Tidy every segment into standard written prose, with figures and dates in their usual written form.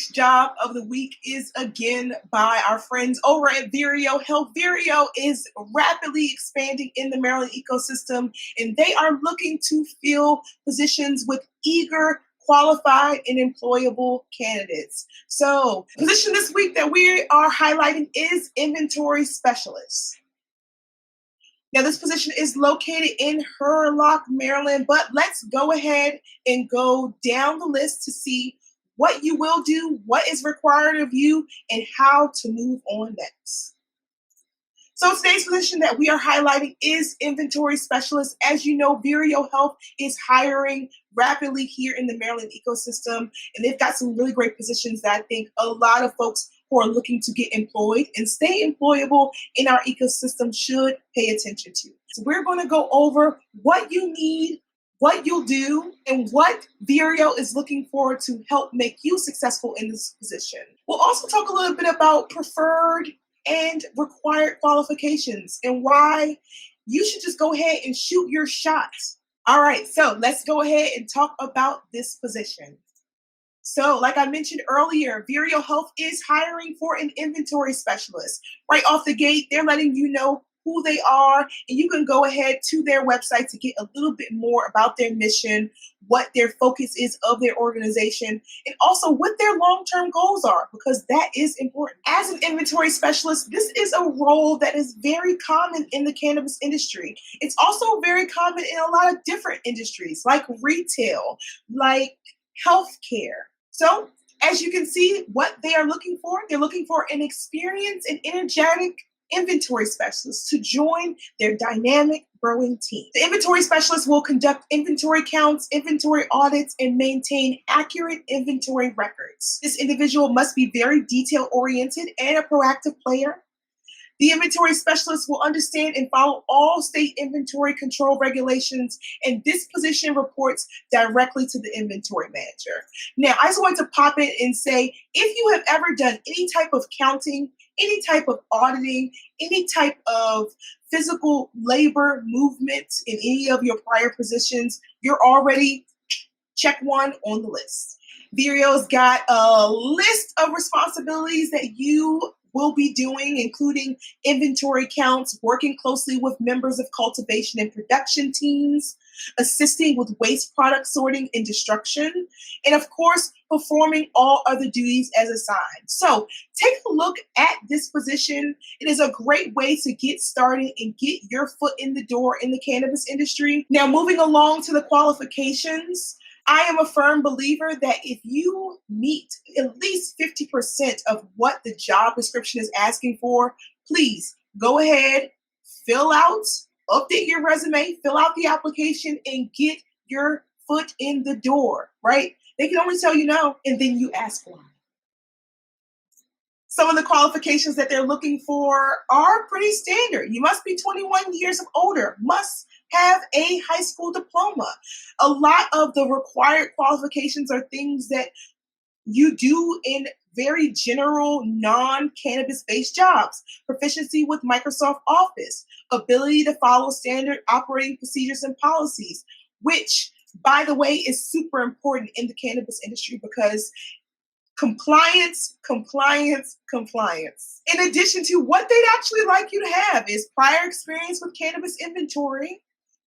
week's job of the week is again by our friends over at Vireo Health. Vireo is rapidly expanding in the Maryland ecosystem, and they are looking to fill positions with eager, qualified, and employable candidates. So, the position this week that we are highlighting is inventory specialist. Now, this position is located in Hurlock, Maryland, but let's go ahead and go down the list to see what you will do, what is required of you, and how to move on next. So today's position that we are highlighting is inventory specialist. As you know, Vireo Health is hiring rapidly here in the Maryland ecosystem, and they've got some really great positions that I think a lot of folks who are looking to get employed and stay employable in our ecosystem should pay attention to. So we're going to go over what you need, what you'll do, and what Vireo is looking for to help make you successful in this position. We'll also talk a little bit about preferred and required qualifications and why you should just go ahead and shoot your shot. All right, so let's go ahead and talk about this position. So like I mentioned earlier, Vireo Health is hiring for an inventory specialist. Right off the gate, they're letting you know who they are, and you can go ahead to their website to get a little bit more about their mission, what their focus is of their organization, and also what their long-term goals are, because that is important. As an inventory specialist, this is a role that is very common in the cannabis industry. It's also very common in a lot of different industries, like retail, like healthcare. So, as you can see, what they are looking for, they're looking for an experienced and energetic inventory specialist to join their dynamic growing team. The inventory specialist will conduct inventory counts, inventory audits, and maintain accurate inventory records. This individual must be very detail-oriented and a proactive player. The inventory specialist will understand and follow all state inventory control regulations, and this position reports directly to the inventory manager. Now, I just want to pop in and say, if you have ever done any type of counting, any type of auditing, any type of physical labor movement in any of your prior positions, you're already check one on the list. Vireo's got a list of responsibilities that you will be doing, including inventory counts, working closely with members of cultivation and production teams, assisting with waste product sorting and destruction, and of course, performing all other duties as assigned. So take a look at this position. It is a great way to get started and get your foot in the door in the cannabis industry. Now, moving along to the qualifications, I am a firm believer that if you meet at least 50% of what the job description is asking for, please go ahead, update your resume, fill out the application, and get your foot in the door, right? They can only tell you no, and then you ask why. Some of the qualifications that they're looking for are pretty standard. You must be 21 years of older, must have a high school diploma. A lot of the required qualifications are things that you do in very general non-cannabis-based jobs. Proficiency with Microsoft Office, ability to follow standard operating procedures and policies, which, by the way, is super important in the cannabis industry because compliance. In addition to what they'd actually like you to have is prior experience with cannabis inventory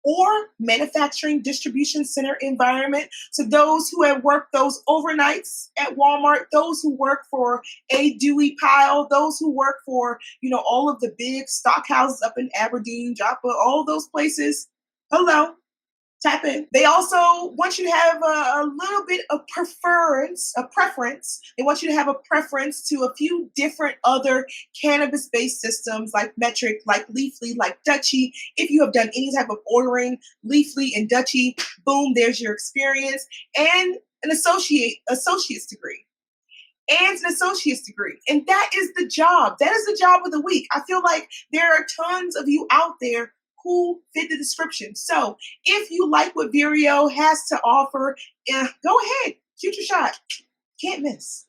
or manufacturing distribution center environment. So those who have worked those overnights at Walmart, those who work for a Dewey Pile, those who work for, all of the big stock houses up in Aberdeen, Joppa, all those places, hello. Tap in. They also want you to have a little bit of preference. They want you to have a preference to a few different other cannabis-based systems like Metric, like Leafly, like Dutchie. If you have done any type of ordering, Leafly and Dutchie, boom, there's your experience. And an associate's degree. And that is the job. That is the job of the week. I feel like there are tons of you out there who fit the description. So if you like what Vireo has to offer, go ahead, shoot your shot. Can't miss.